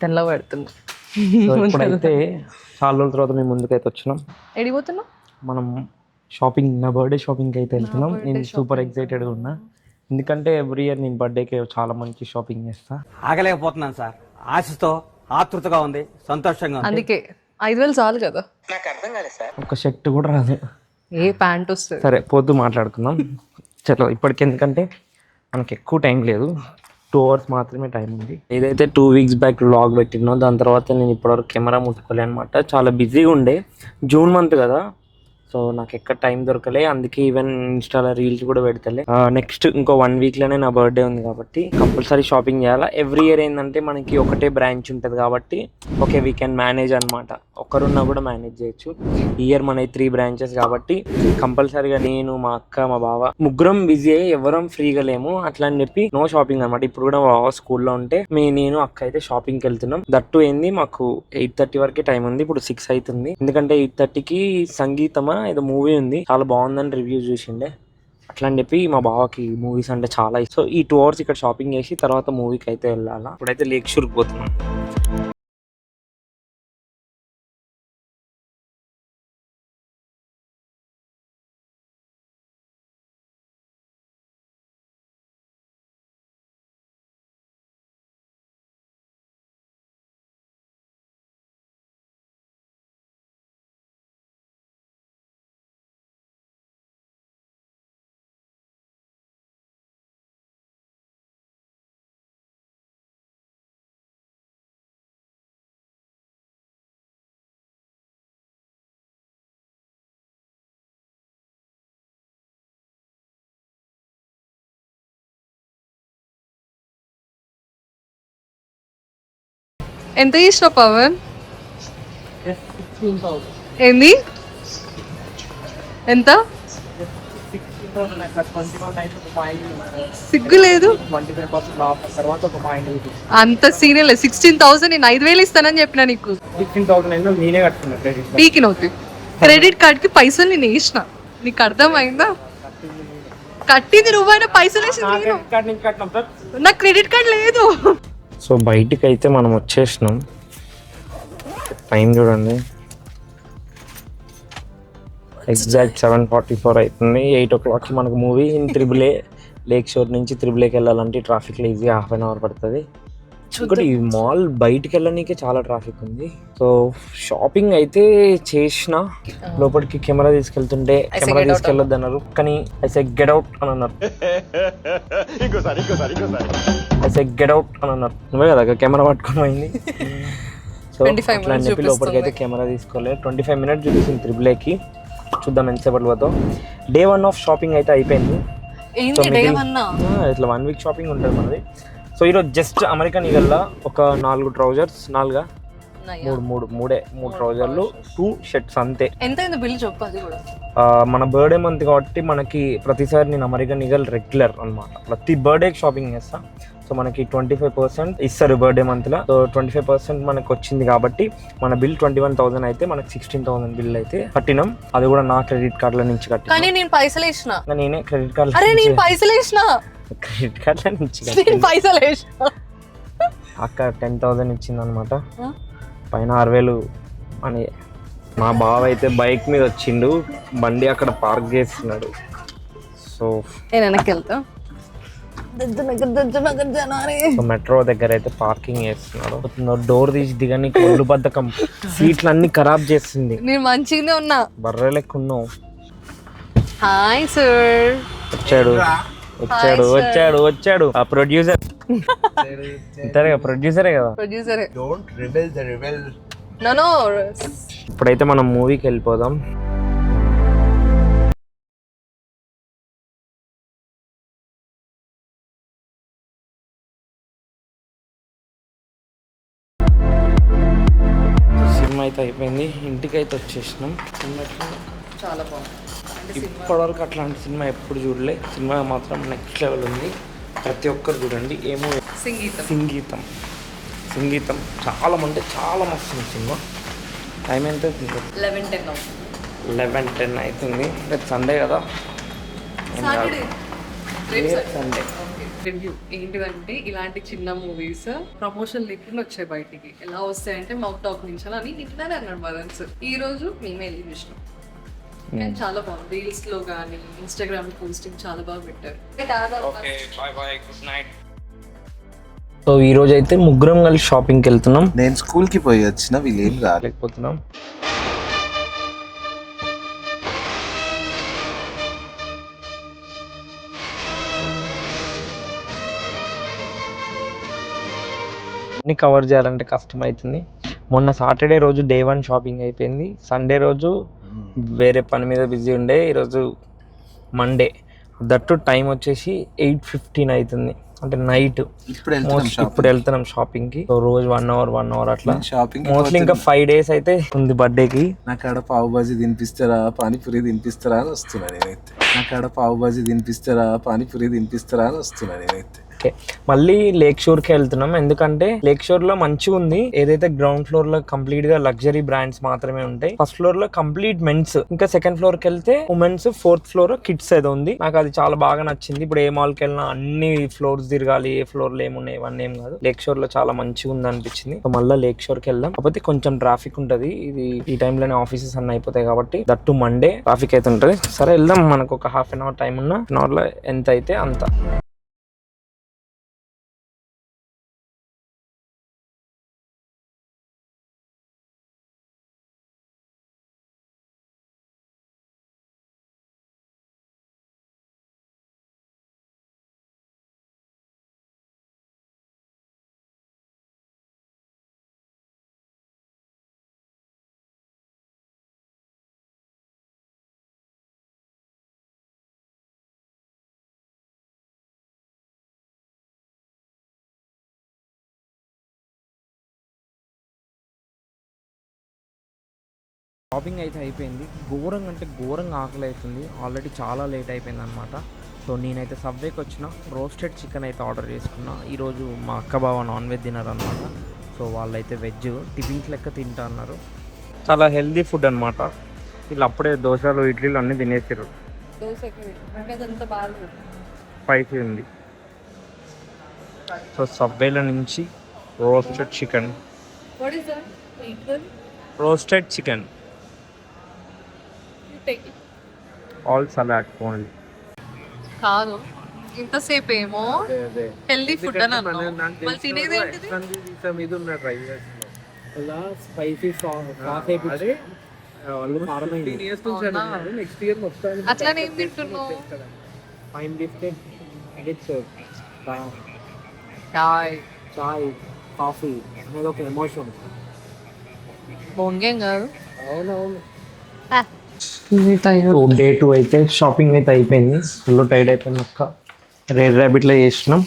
తెల్ల పడుతుంది. ఇప్పుడైతే చాలా రోజుల తర్వాత మేము ముందుకైతే వచ్చినాం. ఎడిపోతున్నాం మనం షాపింగ్, నా బర్త్డే షాపింగ్కి అయితే వెళ్తున్నాం. నేను సూపర్ ఎక్సైటెడ్గా ఉన్నా, ఎందుకంటే ఎవ్రీ ఇయర్ నేను బర్త్డేకి చాలా మంచి షాపింగ్ చేస్తా. ఆగలేకపోతున్నాను సార్, ఆశతో ఆతృతగా ఉంది, సంతోషంగా ఉంది. అందుకే 5,000 చాలు కదా. నాకు అర్థం కాలేదు సార్. ఒక షర్ట్ కూడా రాదు, ఏ ప్యాంట్ వస్తుంది. సరే పొద్దు మాట్లాడుకుందాం. చలో ఇప్పటికి, ఎందుకంటే మనకి ఎక్కువ టైం లేదు, 2 hours మాత్రమే టైం ఉంది. ఏదైతే 2 weeks బ్యాక్ వ్లాగ్ పెట్టినో దాని తర్వాత నేను ఇప్పటివరకు కెమెరా ముట్టుకోలే అనమాట. చాలా బిజీగా ఉండే, జూన్ మంత్ కదా, సో నాకు ఎక్కడ టైం దొరకలే. అందుకే ఈవెన్ ఇన్స్టాలో రీల్స్ కూడా పెడతలే. నెక్స్ట్ ఇంకో 1 weekలోనే నా బర్త్డే ఉంది కాబట్టి కంపల్సరీ షాపింగ్ చేయాలా. ఎవ్రీ ఇయర్ ఏంటంటే మనకి ఒకటే బ్రాంచ్ ఉంటుంది కాబట్టి ఓకే వీ కెన్ మేనేజ్ అనమాట. ఒకరున్నా కూడా మేనేజ్ చేయొచ్చు. ఈ ఇయర్ మన 3 branches కాబట్టి కంపల్సరీగా నేను, మా అక్క, మా బావ ముగ్గురం బిజీ అయ్యి ఎవరం ఫ్రీగా లేము. అట్లా అని చెప్పి నో షాపింగ్ అనమాట. ఇప్పుడు కూడా మా బావ స్కూల్లో ఉంటే నేను అక్క అయితే షాపింగ్కి వెళ్తున్నాం. దట్టు ఏంది, మాకు 8:30 వరకే టైం ఉంది. ఇప్పుడు 6 అవుతుంది. ఎందుకంటే 8:30కి సంగీతమా ఏదో మూవీ ఉంది, చాలా బాగుందని రివ్యూ చూసిండే. అట్లా అని చెప్పి మా బావకి మూవీస్ అంటే చాలా ఇష్టం. సో ఈ 2 hours ఇక్కడ షాపింగ్ చేసి తర్వాత మూవీకి అయితే వెళ్ళాలా. ఇప్పుడైతే లేక్ షూర్కి పోతున్నాం. ఎంత చేసినావు పవన్? ఏంది ఎంత? సిగ్గు లేదు, అంత సీనియర్ లేదు. 16,000 నేను 5,000 ఇస్తానని చెప్పిన నీకు. పీకినవుతుంది. క్రెడిట్ కార్డ్ కి పైసలు నేను వేసిన, నీకు అర్థమైందా? కట్టింది నువ్వైనా పైసలు వేసింది నాకు క్రెడిట్ కార్డ్ లేదు. సో బయటికి అయితే మనం వచ్చేసినాం. టైం చూడండి, ఎగ్జాక్ట్ 7:44 అవుతుంది. 8 o'clockకి మనకు మూవీ ఇన్ త్రిబుల్-ఏ. లేక్ షోర్ నుంచి త్రిబుల్-ఏకి వెళ్ళాలంటే ట్రాఫిక్లో ఈజీగా 1/2 hour పడుతుంది. ఇంకోటి ఈ మాల్ బయటికి వెళ్ళడానికి చాలా ట్రాఫిక్ ఉంది. సో షాపింగ్ అయితే చేసిన, లోపలికి కెమెరా తీసుకెళ్తుంటే కెమెరా తీసుకెళ్ళొద్దు అన్నారు, కానీ ఐ సే గెట్ అవుట్ అని అన్నారు. ఐ సే గెట్ అవుట్ అని అన్నారు. నువ్వే కదా కెమెరా పట్టుకొని పోయింది. సో అట్లా అని చెప్పి లోపలికి అయితే కెమెరా తీసుకోలేదు. 25 minutes చూపిస్తుంది త్రిబుల్-ఏకి. చూద్దాం ఎంతసేపటి పోతో. Day 1 ఆఫ్ షాపింగ్ అయితే అయిపోయింది. ఇట్లా 1 week షాపింగ్ ఉంటుంది మనది. సో ఈరోజు జస్ట్ అమెరికన్ ఈగల్లా ఒక 4 trousers, 4 మూడు ట్రౌజర్లు, 2 shirts అంతే. ఎంత బిల్ చెప్పాలి కూడా. మన బర్త్డే మంత్ కాబట్టి మనకి ప్రతిసారి నేను అమెరికన్ ఈగల్ రెగ్యులర్ అనమాట. ప్రతి బర్త్డేకి షాపింగ్ చేస్తా. సో మనకి 25% ఇస్తారు బర్త్డే మంత్లో. సో 25% మనకు వచ్చింది కాబట్టి మన బిల్ 21,000 అయితే మనకి 16,000 బిల్ అయితే కట్టినాం. అది కూడా నా క్రెడిట్ కార్డుల నుంచి కట్టినా. నేను పైసలు వేసిన, నేనే క్రెడిట్ కార్డు పైసలు వేసిన, క్రెడిట్ కార్డుల నుంచి పైసలు వేసిన. అక్క 10,000 ఇచ్చింది అనమాట. పైన 6,000 అని. మా బావ అయితే బైక్ మీద వచ్చిండు, బండి అక్కడ పార్క్ చేస్తున్నాడు. సో నేను వెనక్కి వెళ్తా. మెట్రో దగ్గర అయితే పార్కింగ్ చేస్తున్నాడు. డోర్ తీసి దిగని ఒళ్ళు బద్ధకం, సీట్లు అన్ని ఖరాబ్ చేస్తుంది. నేను మంచిగానే ఉన్నా, బర్రె లెక్క ఉన్నావు. Hi sir. వచ్చాడు ఆ ప్రొడ్యూసర్. ఇంతేగా ప్రొడ్యూసరే కదా. ప్రొడ్యూసరే. ఇప్పుడైతే మనం మూవీకి వెళ్ళిపోదాం. సినిమా అయితే అయిపోయింది, ఇంటికి అయితే వచ్చేసినాం. చాలా బాగుంది. ఇప్పటివరకు అట్లాంటి సినిమా ఎప్పుడు చూడలే. సినిమా మాత్రం నెక్స్ట్ లెవెల్ ఉంది. ప్రతి ఒక్కరు చూడండి. ఏమో సంగీతం చాలా అంటే చాలా మస్తు ఉంది సినిమా. టైం ఎంత అవుతుంది? 11:10 అవుతుంది. రేపు సండే కదా, సండే రివ్యూ ఏంటిదంటే ఇలాంటి చిన్న మూవీస్ ప్రమోషన్ లేకుండా వచ్చాయి బయటికి. ఎలా వస్తాయంటే మౌత్ టాక్ నుంచి అని ఇట్లానే అన్నాడు మదన్స్. ఈ రోజు మేమే వెళ్ళి చూసినాం. కానీ చాలా బాగుంది. రీల్స్ లో కానీ ఇన్స్టాగ్రామ్ పోస్టింగ్ చాలా బాగా పెట్టారు. సో ఈ రోజు అయితే ముగ్గురం కలిసి షాపింగ్కి వెళ్తున్నాం. నేను స్కూల్ కి పోయి వచ్చిన వీళ్ళేం రాలేకపోతున్నాం. అన్ని కవర్ చేయాలంటే కష్టం అవుతుంది. మొన్న సాటర్డే రోజు డే 1 షాపింగ్ అయిపోయింది. సండే రోజు వేరే పని మీద బిజీ ఉండే. ఈరోజు మండే, దట్టు టైం వచ్చేసి 8:15 అవుతుంది, అంటే నైట్. ఇప్పుడు వెళ్తున్నాం షాపింగ్ కి. రోజు 1 అవర్ అట్లా షాపింగ్. మోస్ట్లీ ఇంకా 5 days అయితే ఉంది బర్త్డేకి. నాకు ఆడ పావు బాజీ తినిపిస్తారా పానీపూరి తినిపిస్తారా అని వస్తున్నా నేనైతే. నాకు ఆడ పావు బాజీ తినిపిస్తారా పానీపూరి తినిపిస్తారా అని వస్తున్నా నేనైతే. మళ్ళీ లేక్ షోర్ కి వెళ్తున్నాం. ఎందుకంటే లేక్ షోర్ లో మంచిగా ఉంది. ఏదైతే గ్రౌండ్ ఫ్లోర్ లో కంప్లీట్ గా లగ్జరీ బ్రాండ్స్ మాత్రమే ఉంటాయి. ఫస్ట్ ఫ్లోర్ లో కంప్లీట్ మెన్స్, ఇంకా సెకండ్ ఫ్లోర్ కి వెళ్తే ఉమెన్స్, ఫోర్త్ ఫ్లోర్ కిడ్స్ ఏదో ఉంది. నాకు అది చాలా బాగా నచ్చింది. ఇప్పుడు ఏ మాల్ కి వెళ్ళినా అన్ని ఫ్లోర్స్ తిరగాలి, ఏ ఫ్లోర్ లో ఏమున్నాయి ఇవన్నీ ఏం కాదు. లేక్ షోర్ లో చాలా మంచిగా ఉంది అనిపించింది. మళ్ళీ లేక్ షోర్ కి వెళ్దాం. కాకపోతే కొంచెం ట్రాఫిక్ ఉంటది. ఇది ఈ టైంలోనే ఆఫీసెస్ అన్ని అయిపోతాయి కాబట్టి దట్టు మండే ట్రాఫిక్ అయితే ఉంటది. సరే వెళ్దాం. మనకు ఒక హాఫ్ అన్ అవర్ టైం ఉన్న హాఫ్ అన్ అవర్ లో ఎంత అయితే అంత. షాపింగ్ అయితే అయిపోయింది. ఘోరంగా అంటే ఘోరంగా ఆకలి అవుతుంది. ఆల్రెడీ చాలా లేట్ అయిపోయింది అనమాట. సో నేనైతే సబ్వేకి వచ్చిన. రోస్టెడ్ చికెన్ అయితే ఆర్డర్ చేసుకున్నా. ఈరోజు మా అక్క బావ నాన్ వెజ్ తినరు అనమాట. సో వాళ్ళైతే వెజ్ టిఫిన్స్ లెక్క తింటా అన్నారు. చాలా హెల్దీ ఫుడ్ అనమాట. వీళ్ళు అప్పుడే దోశలు ఇడ్లీలు అన్నీ తినేసారు. స్పైసీ ఉంది. సో సబ్వేల నుంచి roasted chicken, roasted chicken, all salad only. కాదు ఇంతసేపు ఏమో హెల్దీ ఫుడ్ అని అన్నావు. మళ్ళీ తినేది ఏంటిది? అట్లానే ఏం తింటున్నావు? చాయ్, కాఫీ అనేది ఒక ఎమోషన్. బొంగేం కాదు. అవునవును. డే 2 అయితే షాపింగ్ అయితే అయిపోయింది. ఫుల్ టైర్డ్ అయిపోయింది. ఒక్క రేర్ ర్యాబిట్లో చేసినాం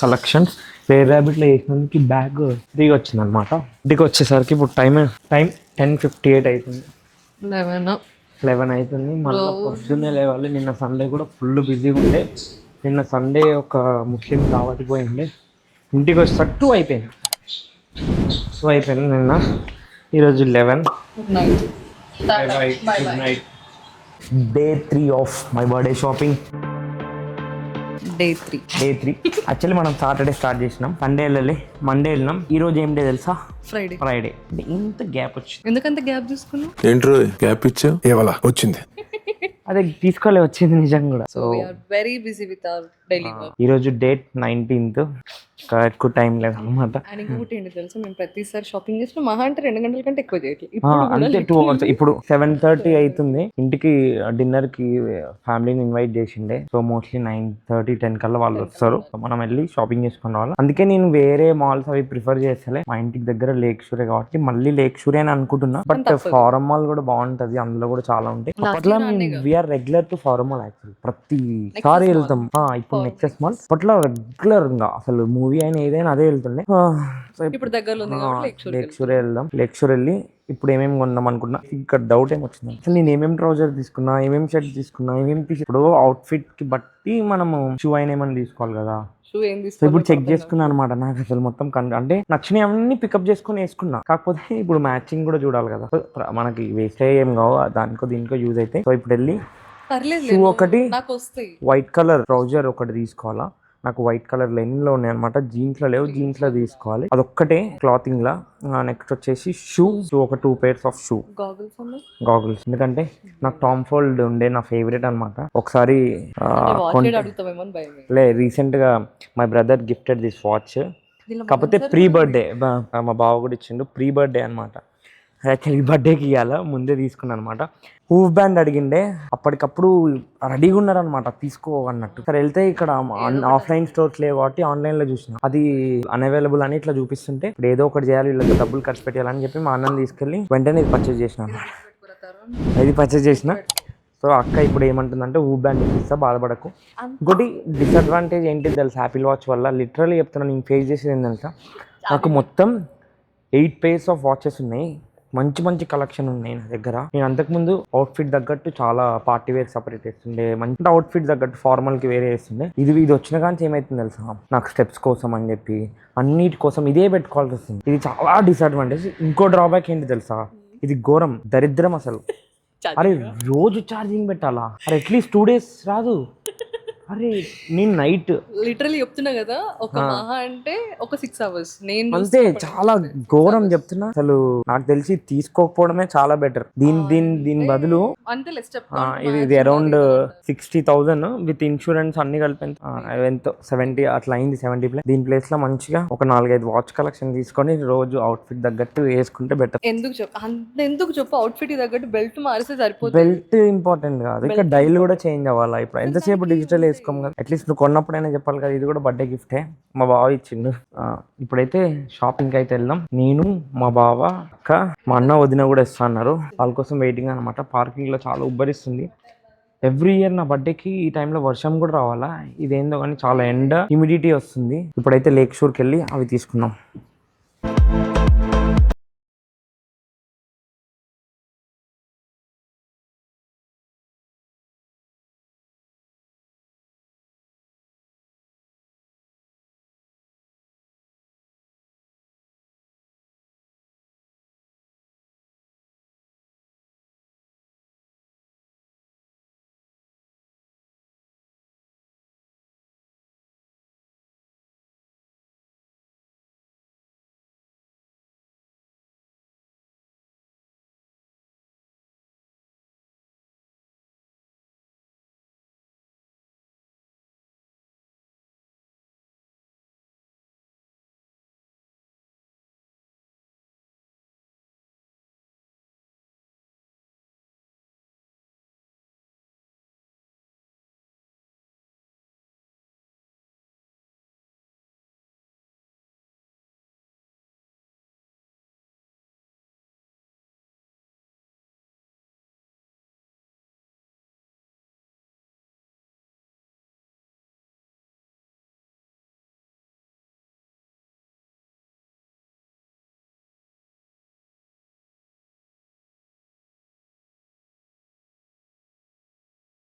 కలెక్షన్స్. రేర్ ర్యాబిట్లో చేసినందుకు బ్యాగ్ ఫ్రీగా వచ్చింది అనమాట. ఇంటికి వచ్చేసరికి ఇప్పుడు టైం 10:58 అవుతుంది. 11 అవుతుంది. మళ్ళీ పొద్దున్నే లేవాలి. నిన్న సండే కూడా ఫుల్ బిజీగా ఉండే. నిన్న సండే ఒక ముస్లిం దావత్కి పోయిండే. ఇంటికి వచ్చేసరికి 2 అయిపోయింది. నిన్న. ఈరోజు 11. Good night. Day 3 of my birthday shopping. Day 3. Actually మనం సాటర్డే స్టార్ట్ చేసినాం. సండే వెళ్ళాలి, మండే వెళ్ళినాం. ఈ రోజు ఏం డే తెలుసా? ఫ్రైడే. ఇంత గ్యాప్ వచ్చింది. ఎందుకంత గ్యాప్ తీసుకున్నావు? ఏంట్రో గ్యాప్ ఇచ్చా ఏవలా వచ్చింది. అదే తీసుకోలే, వచ్చింది నిజం కూడా. So very busy with our daily work. ఈ రోజు డేట్ 19th. ఎక్కువ టైం లేదు అనమాట. అండ్ ఇంకోటి ఏంటి తెలుసా, మేము ప్రతిసారి షాపింగ్ చేసిన మహా అంటే 2 గంటల కంటే ఎక్కువ చేయట్లేదు. అంటే 2 hours. ఇప్పుడు 7:30 అవుతుంది. ఇంటికి డిన్నర్ కి ఫ్యామిలీని ఇన్వైట్ చేసిండే. సో మోస్ట్లీ 9:30, 10 కల్లా వాళ్ళు వస్తారు. మనం వెళ్ళి షాపింగ్ చేసుకునే వాళ్ళు. అందుకే నేను వేరే మాల్స్ అవి ప్రిఫర్ చేస్తలే. మా ఇంటికి దగ్గర లేక్ షూరే కాబట్టి మళ్ళీ లేక్ షూరే అని అనుకుంటున్నా. బట్ ఫారం మాల్ కూడా బాగుంటది. అందులో కూడా చాలా ఉంటాయి. అట్లా we are regular to forum mall. Actually ప్రతిసారి వెళ్తాం. ఇప్పుడు నెక్సెస్ మాల్ అట్లా రెగ్యులర్ గా అసలు మూవీ అయినా ఏదైనా అదే వెళ్తుండే. ఇప్పుడు దగ్గరలో లేక్ షూరే వెళ్దాం. లేక్ షూర్ వెళ్ళి ఇప్పుడు ఏమేమి కొందాం అనుకున్నా. ఇక్కడ డౌట్ ఏమొచ్చింది, అసలు నేను ఏమేమి ట్రౌజర్ తీసుకున్నా, ఏమేమి షర్ట్ తీసుకున్నా, ఏమేమి టీ షర్ట్. ఇప్పుడు అవుట్ ఫిట్ కి బట్టి మనము షూ అయినా ఏమైనా తీసుకోవాలి కదా. సో ఇప్పుడు చెక్ చేసుకున్నా అనమాట. నాకు అసలు మొత్తం అంటే నచ్చినవి అన్ని పికప్ చేసుకుని వేసుకున్నా. కాకపోతే ఇప్పుడు మ్యాచింగ్ కూడా చూడాలి కదా. మనకి వేస్ట్ ఏం కావు, దానికో దీనికో యూజ్ అయితే. సో ఇప్పుడు వెళ్ళి పర్లేదు షూ ఒకటి నాకు వస్తాయి. వైట్ కలర్ ట్రౌజర్ ఒకటి తీసుకోవాలా. నాకు వైట్ కలర్ లెనిన్ లో ఉన్నాయి అనమాట. జీన్స్ లో లేవు, జీన్స్ లో తీసుకోవాలి. అదొక్కటే క్లాతింగ్ లా. నెక్స్ట్ వచ్చేసి షూ ఒక 2 pairs ఆఫ్ షూ గాగుల్స్. ఎందుకంటే నాకు టామ్ ఫోల్డ్ ఉండే నా ఫేవరెట్ అనమాట. ఒకసారి రీసెంట్ గా my brother gifted this watch. కాకపోతే ప్రీ బర్త్డే మా బావ కూడా ఇచ్చిండు. ప్రీ బర్త్డే అనమాట. యాక్చువల్లీ బర్త్డేకి ఇవ్వాల, ముందే తీసుకున్నాను అనమాట. హూఫ్ బ్యాండ్ అడిగిండే, అప్పటికప్పుడు రెడీగా ఉన్నారనమాట తీసుకో అన్నట్టు. సరే వెళ్తే ఇక్కడ ఆఫ్లైన్ స్టోర్స్ లేవు కాబట్టి ఆన్లైన్లో చూసిన, అది అన్అవైలబుల్ అని ఇట్లా చూపిస్తుంటే ఇప్పుడు ఏదో ఒకటి చేయాలి, వీళ్ళకి డబ్బులు ఖర్చు పెట్టాలని చెప్పి మా అన్నని తీసుకెళ్ళి వెంటనే ఇది పర్చేజ్ చేసిన అనమాట. ఇది పర్చేజ్ చేసిన. సో అక్క ఇప్పుడు ఏమంటుందంటే హూఫ్ బ్యాండ్ ఇప్పిస్తా, బాధపడకు. ఇంకోటి డిసడ్వాంటేజ్ ఏంటి తెలుసా యాపిల్ వాచ్ వల్ల, లిటరల్లీ చెప్తున్నాను, నేను ఫేస్ చేసేది ఏంటి తెలుసా, నాకు మొత్తం 8 pairs ఆఫ్ వాచెస్ ఉన్నాయి. మంచి మంచి కలెక్షన్ ఉన్నాయి నా దగ్గర. నేను అంతకుముందు అవుట్ఫిట్ తగ్గట్టు చాలా పార్టీ వేర్ సపరేట్ వేస్తుండే, మంచి అవుట్ఫిట్ తగ్గట్టు ఫార్మల్కి వేరే వేస్తుండే. ఇది వచ్చిన కానీ ఏమైతుంది తెలుసా, నాకు స్టెప్స్ కోసం అని చెప్పి అన్నిటి కోసం ఇదే పెట్టుకోవాల్సి వస్తుంది. ఇది చాలా డిసడ్వాంటేజ్. ఇంకో డ్రాబ్యాక్ ఏంటి తెలుసా, ఇది ఘోరం, దరిద్రం అసలు. అరే రోజు ఛార్జింగ్ పెట్టాలా? అరే అట్లీస్ట్ 2 days రాదు. అరే నేను నైట్ లిటరల్లీ చెప్తున్నా కదా, ఒక మహా అంటే ఒక 6 hours నేను అంతే. చాలా ఘోరం చెప్తున్నా. అసలు నాకు తెలిసి తీసుకోకపోవడమే చాలా బెటర్. దీని బదులు అంటే ఇది అరౌండ్ 60,000 విత్ ఇన్సూరెన్స్ అన్ని కలిపి ఎంతో 70 అట్లా అయింది, 70+. దీని ప్లేస్ లో మంచిగా ఒక 4-5 వాచ్ కలెక్షన్ తీసుకొని రోజు అవుట్ఫిట్ తగ్గట్టు వేసుకుంటే బెటర్. ఎందుకు చెప్పు అవుట్ఫిట్ తగ్గట్టు బెల్ట్ మారిస్తే సరిపోతుంది. బెల్ట్ ఇంపార్టెంట్ కాదు, ఇంకా డైల్ కూడా చేంజ్ అవ్వాలా. ఇప్పుడు ఎంతసేపు డిజిటల్ వేసుకోం కదా, అట్లీస్ట్ నువ్వు కొన్నప్పుడైనా చెప్పాలి కదా. ఇది కూడా బర్త్డే గిఫ్టే, మా బావ ఇచ్చిండు. ఇప్పుడైతే షాపింగ్ అయితే వెళ్దాం. నేను, మా బావ, అక్క, మా అన్న, వదిన కూడా ఇస్తా అన్నారు. వాళ్ళ కోసం వెయిటింగ్ అనమాట. పార్కింగ్ లో చాలా ఉబ్బరిస్తుంది. ఎవ్రీ ఇయర్ నా బర్త్డేకి ఈ టైంలో వర్షం కూడా రావాలా, ఇదేందో కానీ చాలా ఎండ, హ్యూమిడిటీ వస్తుంది. ఇప్పుడైతే లేక్ షోర్కి వెళ్ళి అవి తీసుకున్నాం.